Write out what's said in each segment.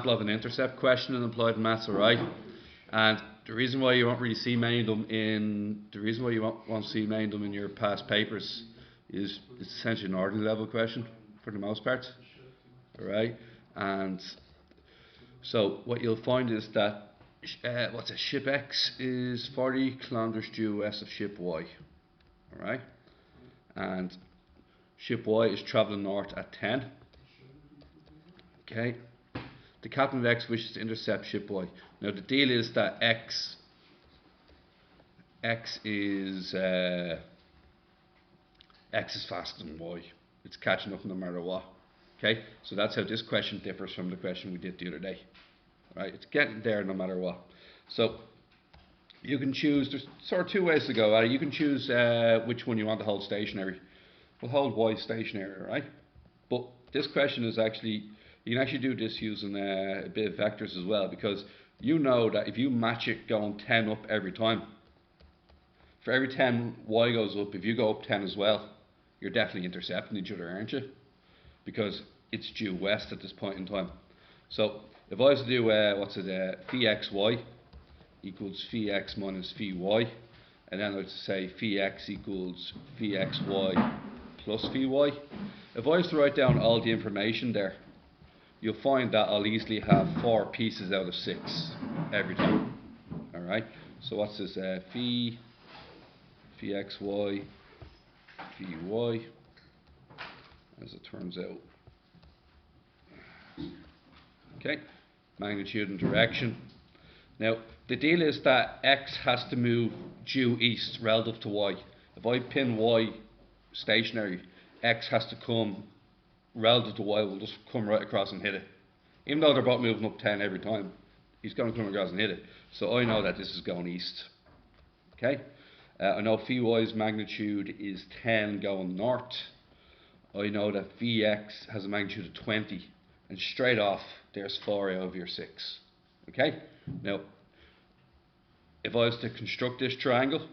example of an intercept question in applied maths, alright? And the reason why you won't really see many of them in your past papers is it's essentially an ordinary level question for the most part, alright? And so what you'll find is that ship X is 40 kilometers due west of ship Y, alright? And ship Y is traveling north at 10. Okay. The captain of X wishes to intercept ship Y. Now the deal is that X is faster than Y. It's catching up no matter what. Okay. So that's how this question differs from the question we did the other day. Right. It's getting there no matter what. So you can choose. There's sort of two ways to go at it. You can choose which one you want to hold stationary. We'll hold Y stationary, right? But this question is actually, you can actually do this using a bit of vectors as well, because you know that if you match it going 10 up every time, for every 10 Y goes up, if you go up 10 as well, you're definitely intercepting each other, aren't you? Because it's due west at this point in time. So if I was to do, phi xy equals phi x minus phi y, and then I'd say phi x equals phi xy plus phi y. If I was to write down all the information there, you'll find that I'll easily have 4 pieces out of 6 every time. Alright, so what's this? Phi xy, phi y, as it turns out. Okay, magnitude and direction. Now, the deal is that X has to move due east relative to Y. If I pin Y stationary, X has to come relative to Y, will just come right across and hit it. Even though they're both moving up 10 every time, he's going to come across and hit it. So I know that this is going east. Okay? I know phi Y's magnitude is 10 going north. I know that phi X has a magnitude of 20. And straight off, there's 4 out of your 6. Okay? Now, if I was to construct this triangle,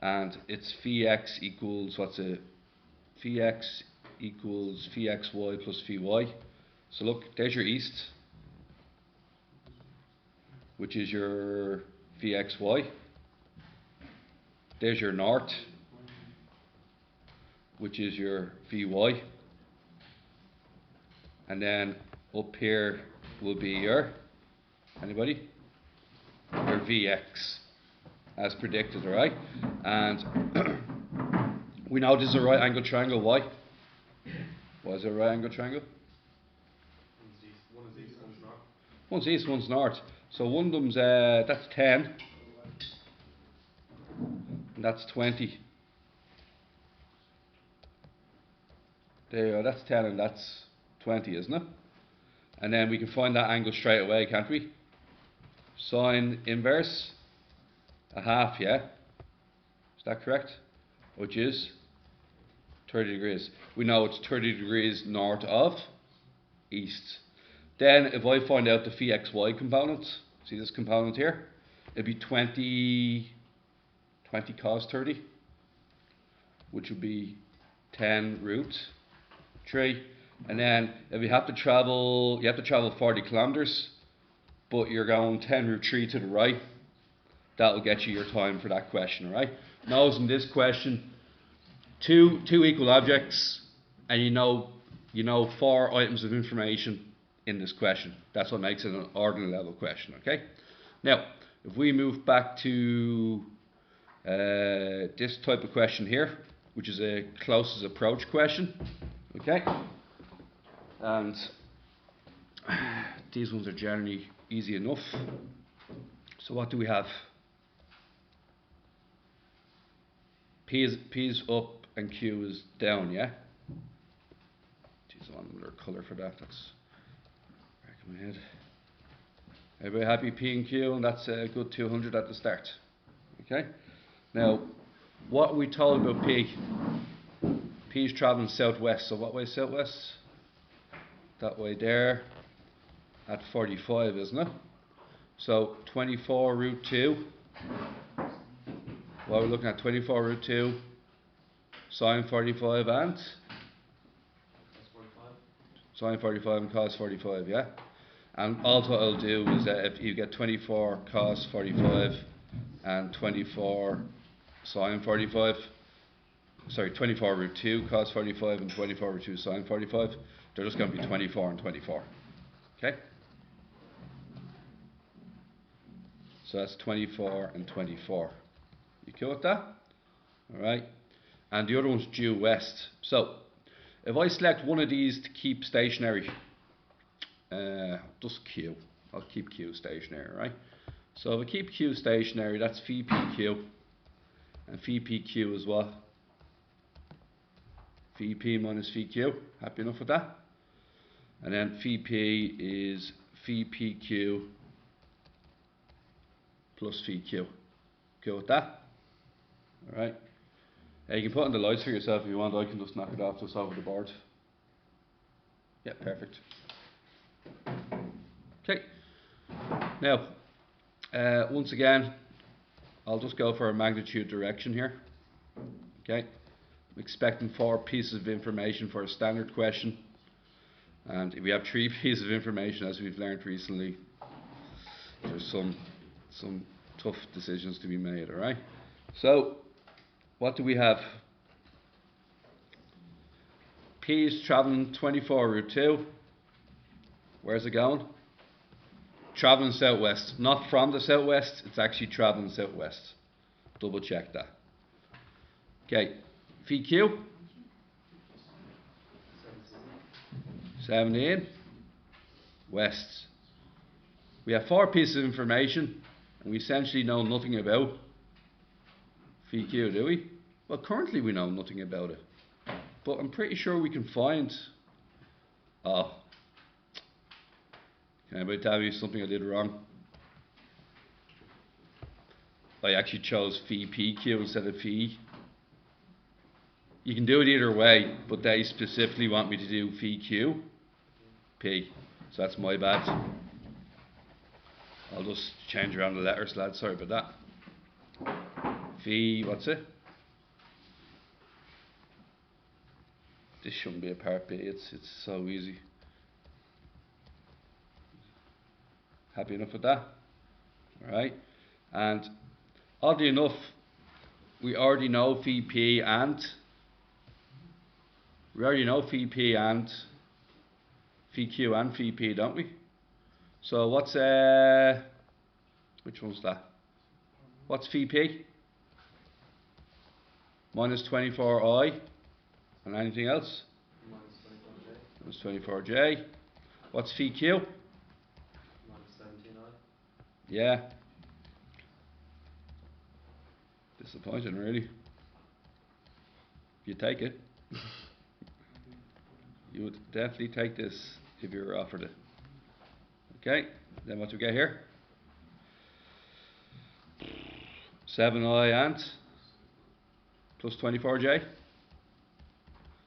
and it's phi X equals, phi X equals phi xy plus phi y. So look, there's your east, which is your phi xy. There's your north, which is your phi y. And then up here will be your, anybody? Your Vx, as predicted, alright? And we know this is a right angle triangle. Why? Why is it a right angle triangle? One is east, one's north. One's east, one's north. So one of them's, that's 10. And that's 20. There you go, that's 10 and that's 20, isn't it? And then we can find that angle straight away, can't we? Sine inverse, a half, yeah? Is that correct? Which is 30 degrees. We know it's 30 degrees north of east. Then if I find out the phi xy component, see this component here? It'd be 20 cos 30, which would be 10 root 3. And then if you have to travel 40 kilometers, but you're going 10 root 3 to the right, that'll get you your time for that question, alright? Notice in this question, two equal objects, and you know 4 items of information in this question. That's what makes it an ordinary level question, okay? Now, if we move back to this type of question here, which is a closest approach question, okay? And these ones are generally easy enough. So what do we have? P is up and Q is down, yeah? Geez, I want another colour for that. That's back in my head. Everybody happy? P and Q, and that's a good 200 at the start. Okay? Now, what are we told about P? P is travelling southwest. So what way is southwest? That way there at 45, isn't it? So 24 root 2. What are we looking at? 24 root 2 sine 45 and? That's 45. Sine 45 and cos 45, yeah? And also what I'll do is that if you get 24 cos 45 and 24 sine 45, sorry, 24 root 2 cos 45 and 24 root 2 sine 45, they're just going to be 24 and 24. Okay? So that's 24 and 24. You cool with that? Alright. And the other one's due west. So, if I select one of these to keep stationary, just Q. I'll keep Q stationary, right? So if I keep Q stationary, that's phi PQ. And phi PQ is what? Phi P minus phi Q. Happy enough with that? And then phi P is phi PQ plus phi Q. Cool with that? Alright. You can put on the lights for yourself if you want. I can just knock it off just over the board. Yeah, perfect. Okay. Now, once again, I'll just go for a magnitude direction here. Okay. I'm expecting 4 pieces of information for a standard question. And if we have 3 pieces of information, as we've learned recently, there's some tough decisions to be made, alright? So, what do we have? P is travelling 24 root 2. Where's it going? Travelling southwest. Not from the southwest, it's actually travelling southwest. Double check that. Okay, phi Q. 17. West. We have 4 pieces of information, and we essentially know nothing about phi Q, do we? Well, currently we know nothing about it. But I'm pretty sure we can find... Oh. Can anybody tell me something I did wrong? I actually chose phi PQ instead of phi. You can do it either way, but they specifically want me to do phi Q P. So that's my bad. I'll just change around the letters, lads. Sorry about that. Phi, what's it? This shouldn't be a part B. It's so easy. Happy enough with that? Alright. And oddly enough, we already know phi P and phi Q and phi P, don't we? So what's which one's that? What's phi P? Minus 24I. And anything else? Minus 24J. What's phi Q? Minus 17I. Yeah. Disappointing, really. You take it. You would definitely take this if you were offered it. Okay, then what do we get here? 7I and plus 24J.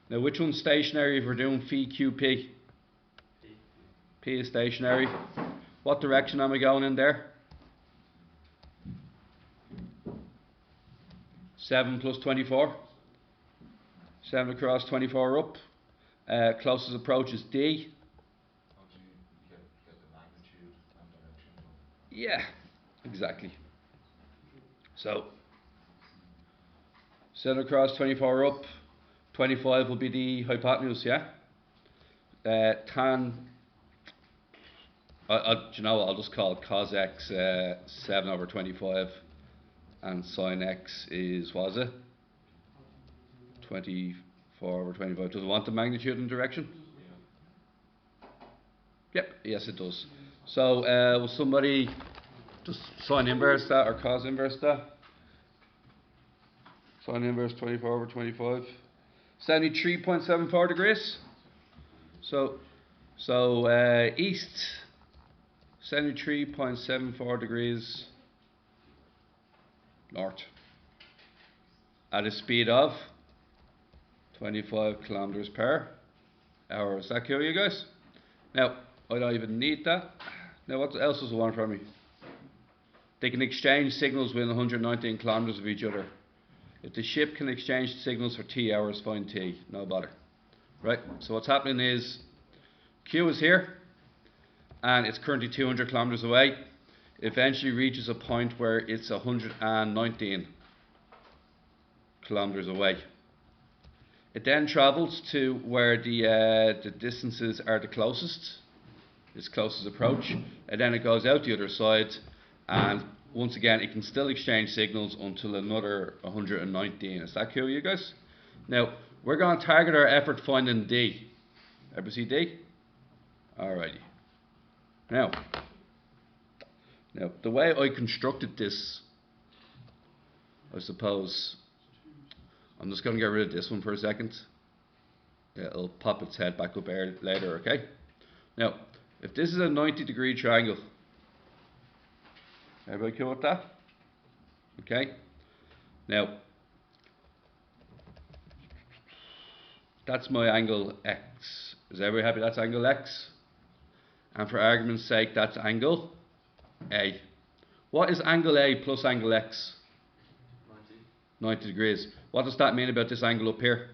Now, which one's stationary if we're doing phi QP? P. P is stationary. What direction am I going in there? 7 plus 24. 7 across, 24 up. Closest approach is D. How do you get the magnitude and direction? Yeah, exactly. So, 7 across, 24 up. 25 will be the hypotenuse, yeah? Tan, do you know what, I'll just call it cos x 7 over 25, and sin x is, what is it? 24 over 25. Does it want the magnitude and direction? Yeah. Yep, yes it does. So, will somebody just sin inverse that, or cos inverse that? Sin inverse 24 over 25. 73.74 degrees. So east, 73.74 degrees north. At a speed of 25 kilometers per hour. Is that cool, you guys? Now, I don't even need that. Now, what else does it want from me? They can exchange signals within 119 kilometers of each other. If the ship can exchange signals for T hours, find T. No bother. Right? So what's happening is Q is here, and it's currently 200 kilometers away. It eventually reaches a point where it's 119 kilometers away. It then travels to where the distances are the closest, its closest approach, and then it goes out the other side, and once again it can still exchange signals until another 119. Is that cool, you guys? Now we're going to target our effort finding D. Ever see D? Alrighty. Now the way I constructed this, I suppose, I'm just going to get rid of this one for a second. Yeah, it'll pop its head back up there later, okay? Now, if this is a 90-degree triangle, everybody cool with that? Okay? Now, that's my angle X. Is everybody happy that's angle X? And for argument's sake, that's angle A. What is angle A plus angle X? 90 degrees. What does that mean about this angle up here?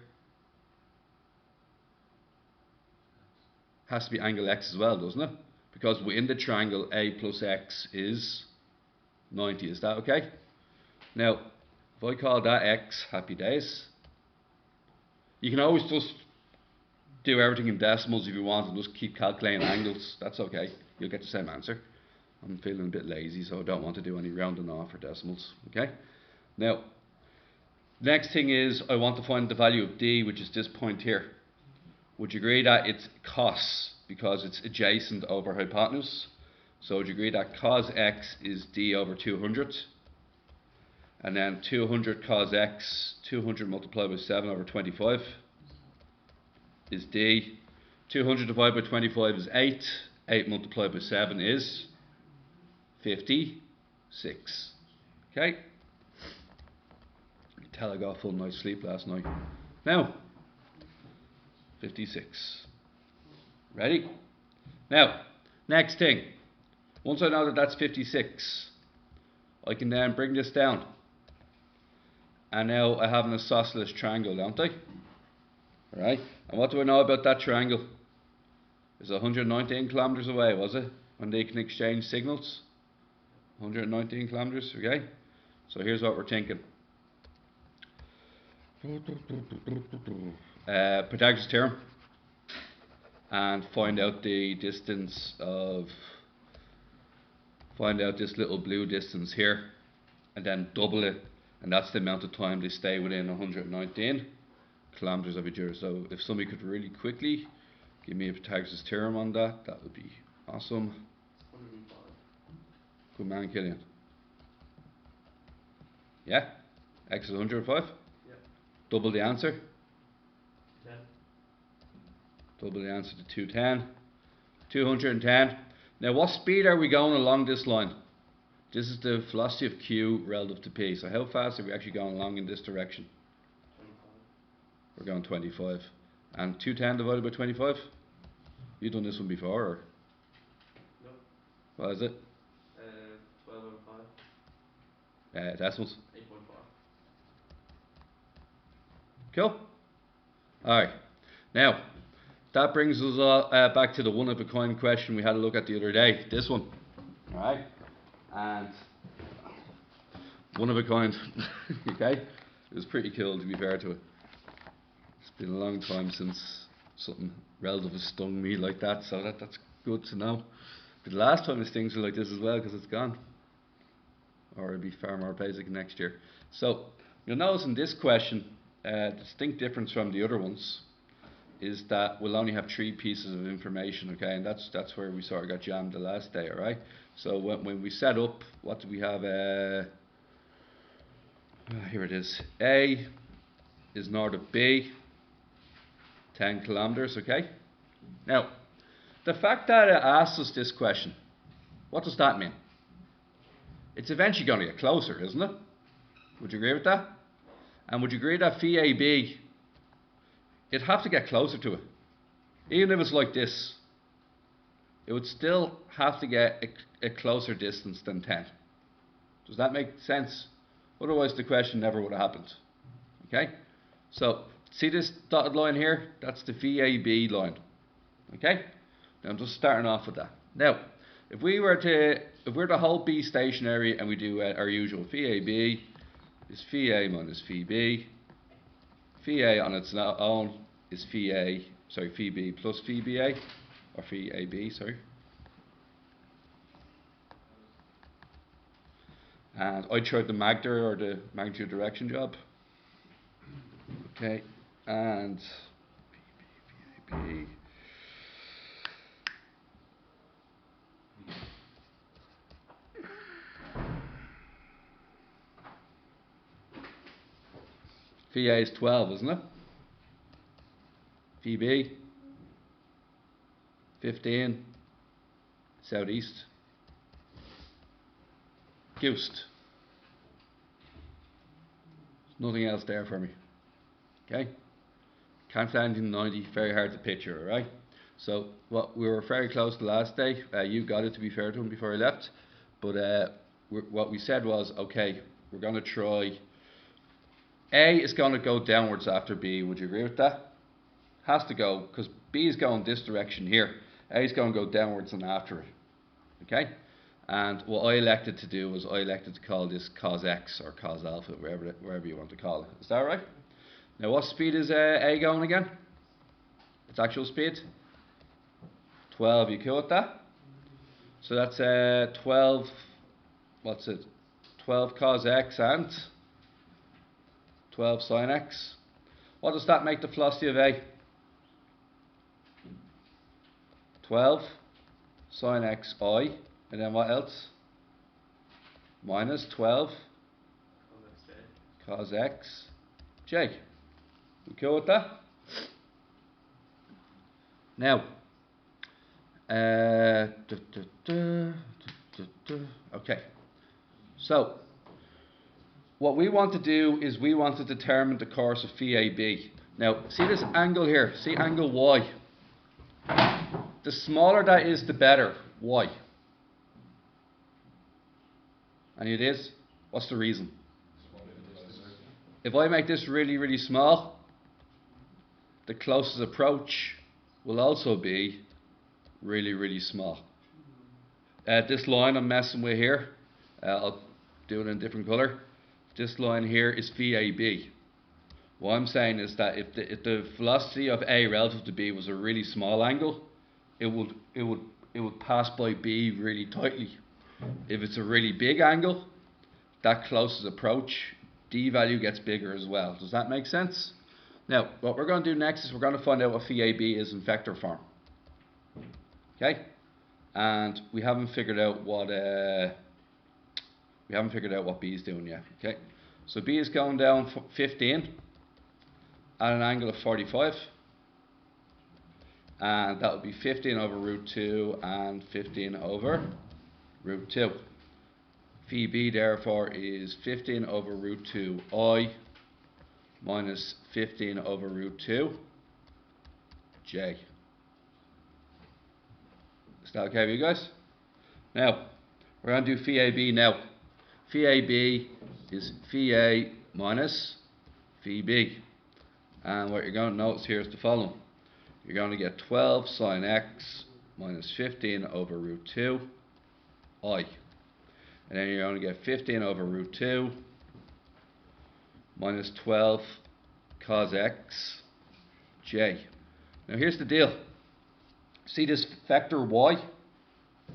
Has to be angle X as well, doesn't it? Because within the triangle A plus X is 90. Is that okay? Now, if I call that X, happy days. You can always just do everything in decimals if you want and just keep calculating angles. That's okay. You'll get the same answer. I'm feeling a bit lazy, so I don't want to do any rounding off for decimals. Okay? Now, next thing is I want to find the value of D, which is this point here. Would you agree that it's cos because it's adjacent over hypotenuse? So would you agree that cos X is D over 200? And then 200 cos X, 200 multiplied by 7 over 25 is D. 200 divided by 25 is 8. 8 multiplied by 7 is 56. Okay? You can tell I got a full night's sleep last night. Now, 56. Ready? Now, next thing. Once I know that that's 56, I can then bring this down. And now I have an isosceles triangle, don't I? Alright? And what do I know about that triangle? It's 119 kilometers away, was it? When they can exchange signals? 119 kilometers, okay? So here's what we're thinking. Pythagoras theorem. And find out the distance of, find out this little blue distance here, and then double it, and that's the amount of time they stay within 119 kilometers of each other. So if somebody could really quickly give me a Pythagoras theorem on that, that would be awesome. 105. Good man, Killian. Yeah? X is 105? Yep. Double the answer. 10. Double the answer to 210. 210. Now what speed are we going along this line? This is the velocity of Q relative to P. So how fast are we actually going along in this direction? 25. We're going 25. And 210 divided by 25? You've done this one before, or? No. What is it? 12 over 5. Decimals. 8.5. Cool. Alright. Now, that brings us back to the one of a kind question we had a look at the other day. This one. Alright. And one of a kind. Okay? It was pretty cool, to be fair to it. It's been a long time since something relative has stung me like that, so that's good to know. But the last time it stings me like this as well, because it's gone. Or it'll be far more basic next year. So you'll notice in this question, distinct difference from the other ones is that we'll only have 3 pieces of information, okay, and that's where we sort of got jammed the last day, alright? So when we set up, what do we have? Here it is. A is north of B, 10 kilometers, okay? Now, the fact that it asks us this question, what does that mean? It's eventually going to get closer, isn't it? Would you agree with that? And would you agree that phi AB, it'd have to get closer to it. Even if it's like this, it would still have to get a closer distance than 10. Does that make sense? Otherwise the question never would have happened. Okay? So, see this dotted line here? That's the phi AB line. Okay? Now I'm just starting off with that. Now, if we were to hold B stationary and we do our usual phi AB is phi A minus phi B. Phi A on its own is phi B plus phi BA, or phi AB, sorry. And I tried the Magder, or the magnitude direction job. Okay, and phi A is 12, isn't it? Phi B 15 southeast. Goosed. Nothing else there for me. Okay? Can't find anything 90, very hard to picture, alright? So what we were very close to last day. You got it, to be fair to him, before I left. But what we said was, okay, we're going to try. A is going to go downwards after B. Would you agree with that? Has to go, because B is going this direction here. A is going to go downwards and after it. Okay? And what I elected to do was I elected to call this cos X or cos alpha, wherever you want to call it. Is that right? Now what speed is A going again? Its actual speed? 12, you cool with that? So that's 12, what's it? 12 cos X and 12 sin X. What does that make the velocity of A? 12 sin X I, and then what else? Minus 12 cos X J. We cool with that? Now, okay. So, what we want to do is we want to determine the course of phi AB. Now, see this angle here? See angle Y? The smaller that is, the better. Why? Any ideas? What's the reason? If I make this really, really small, the closest approach will also be really, really small. This line I'm messing with here, I'll do it in a different colour. This line here is phi AB. What I'm saying is that if the velocity of A relative to B was a really small angle, it would pass by B really tightly. If it's a really big angle, that closest approach, D value gets bigger as well. Does that make sense? Now, what we're going to do next is we're going to find out what phi AB is in vector form. Okay? And we haven't figured out what B is doing yet. Okay? So B is going down 15 at an angle of 45. And that would be 15 over root 2 and 15 over root 2. Phi B therefore is 15 over root 2 I minus 15 over root 2 J. Is that okay with you guys? Now, we're going to do phi AB now. Phi AB is phi A minus phi B. And what you're going to notice here is the following. You're going to get 12 sin X minus 15 over root 2 I. And then you're going to get 15 over root 2 minus 12 cos X J. Now here's the deal. See this vector Y?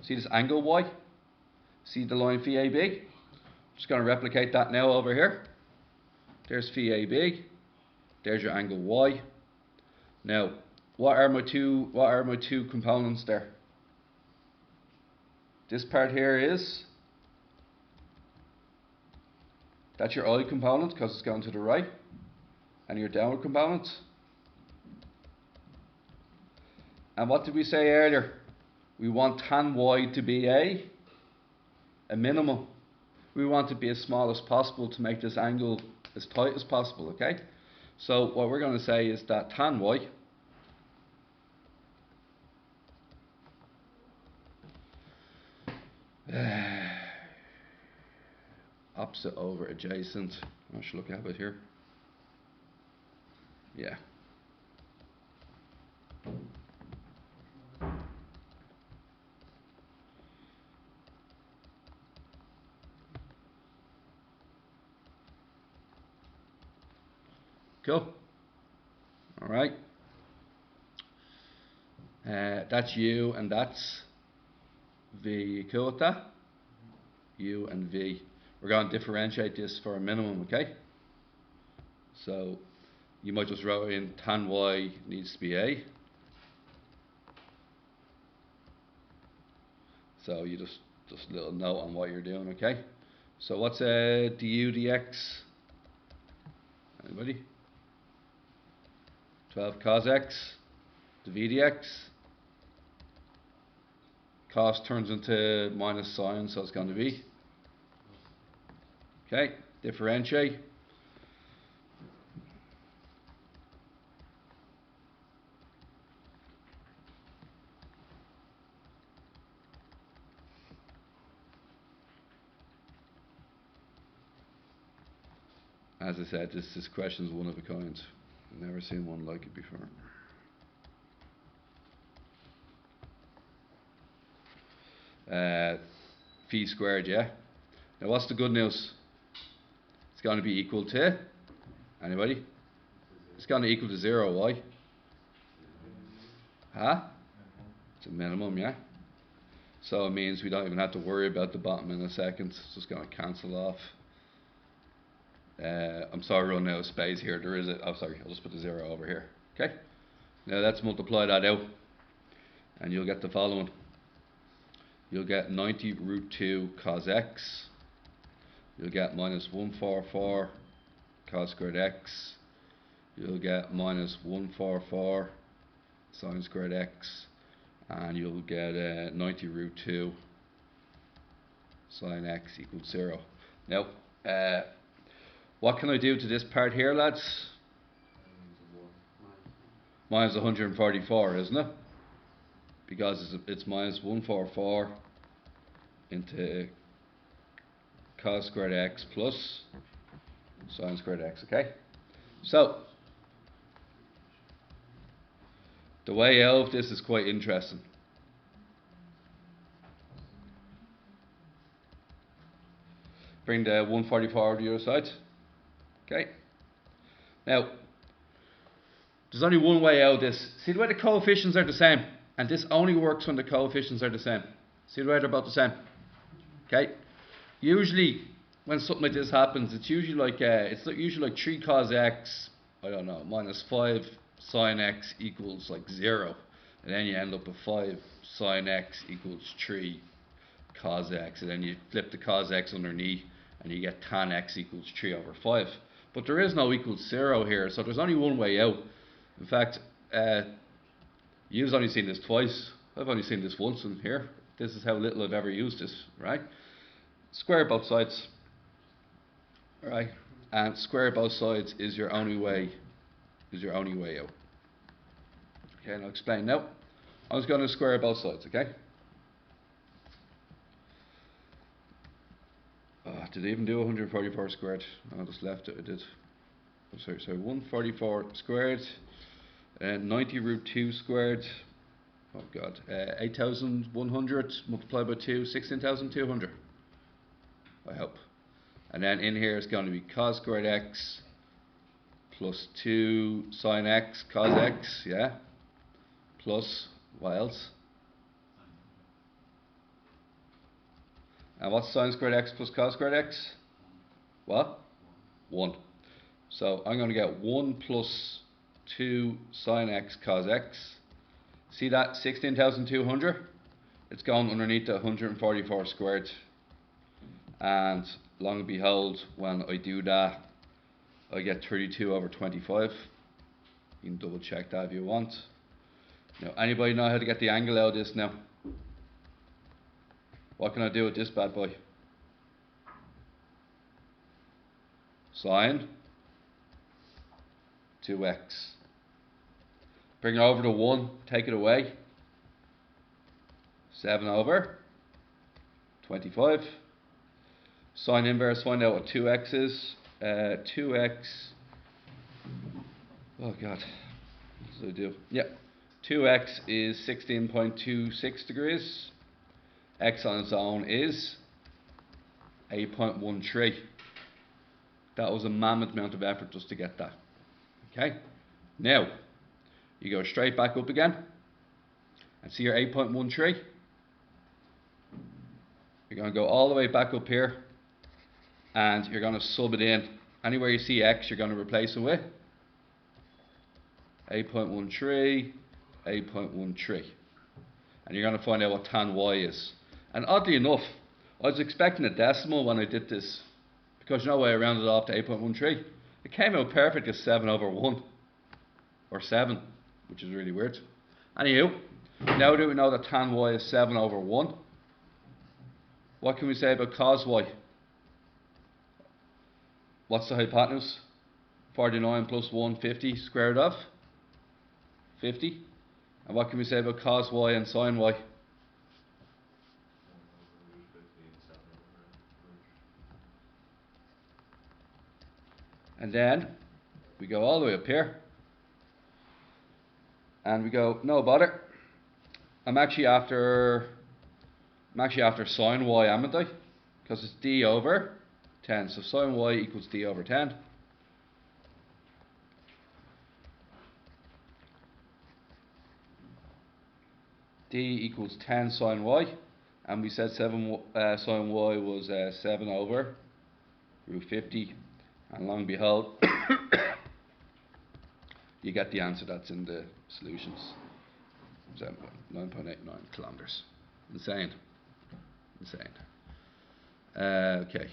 See this angle Y? See the line phi AB? Just going to replicate that now over here. There's phi AB. There's your angle Y. Now, what are my two components there? This part here is, that's your I component because it's going to the right, and your downward component. And what did we say earlier? We want tan Y to be a minimum. We want to be as small as possible to make this angle as tight as possible, okay? So what we're going to say is that tan Y opposite over adjacent. I should look at it here. Yeah. Cool. Alright. That's U and that's V. You cool with that? U and V. We're going to differentiate this for a minimum, okay? So you might just write in tan Y needs to be A. So you just a little note on what you're doing, okay? So what's du dx? Anybody? 12 cos x, the v dx. Cos turns into minus sine, so it's going to be. Okay, differentiate. As I said, this question is one of a kind. I've never seen one like it before. Phi squared, yeah. Now what's the good news? It's going to be equal to, anybody? It's going to equal to 0, why? Huh? It's a minimum, yeah. So it means we don't even have to worry about the bottom in a second. It's just going to cancel off. I'm sorry, running out of space here. There is oh sorry, I'll just put the 0 over here. Okay. Now let's multiply that out, and you'll get the following. You'll get 90 root 2 cos x. You'll get minus 144 cos squared x. You'll get minus 144 sine squared x, and you'll get 90 root 2 sine x equals 0. Now, what can I do to this part here, lads? Minus 144, isn't it? Because it's minus 144 into cos squared x plus sine squared x, okay? So, the way out of this is quite interesting. Bring the 144 over to the other side. Okay. Now, there's only one way out of this. See the way the coefficients are the same? And this only works when the coefficients are the same. See the way they're both the same? Okay. Usually, when something like this happens, it's usually like 3 cos x, I don't know, minus 5 sine x equals like 0. And then you end up with 5 sine x equals 3 cos x. And then you flip the cos x underneath, and you get tan x equals 3 over 5. But there is no equals 0 here, so there's only one way out. In fact, you've only seen this twice. I've only seen this once in here. This is how little I've ever used this, right? Square both sides, right? And square both sides is your only way. Out. Okay, and I'll explain now. I was going to square both sides, okay? Did I even do 144 squared? I just left it. I did. Oh, sorry, 144 squared, and 90 root 2 squared. Oh God, 8,100 multiplied by 2, 16,200. I hope. And then in here is going to be cos squared x plus 2 sine x cos x, yeah. Plus what else? And what's sine squared x plus cos squared x? What? 1. So I'm going to get 1 plus 2 sine x cos x. See that 16,200? It's going underneath the 144 squared. And long and behold, when I do that, I get 32 over 25. You can double check that if you want. Now, anybody know how to get the angle out of this now? What can I do with this bad boy? Sine 2x. Bring it over to 1, take it away. 7 over 25. Sine inverse, find out what 2x is. 2x, oh God, what did I do? Yeah, 2x is 16.26 degrees. X on its own is 8.13. That was a mammoth amount of effort just to get that. Okay, now you go straight back up again and see your 8.13. You're going to go all the way back up here and you're going to sub it in. Anywhere you see X, you're going to replace it with 8.13, 8.13. And you're going to find out what tan Y is. And oddly enough, I was expecting a decimal when I did this, because you know why I rounded it off to 8.13. It came out perfect as 7/1, or 7, which is really weird. Anywho, now that we know that tan Y is 7/1, what can we say about cos Y? What's the hypotenuse? 49 plus 150 square root of 50. And what can we say about cos Y and sin Y? 1 over root 50 and 7 over root. And then we go all the way up here and we go, no bother, I'm actually after sin Y, amn't I? Because it's d over 10. So sin Y equals d over 10. D equals 10 sin Y, and we said sin Y was 7 over root 50, and lo and behold, you get the answer that's in the solutions. 9.89 kilometers. Insane. Okay.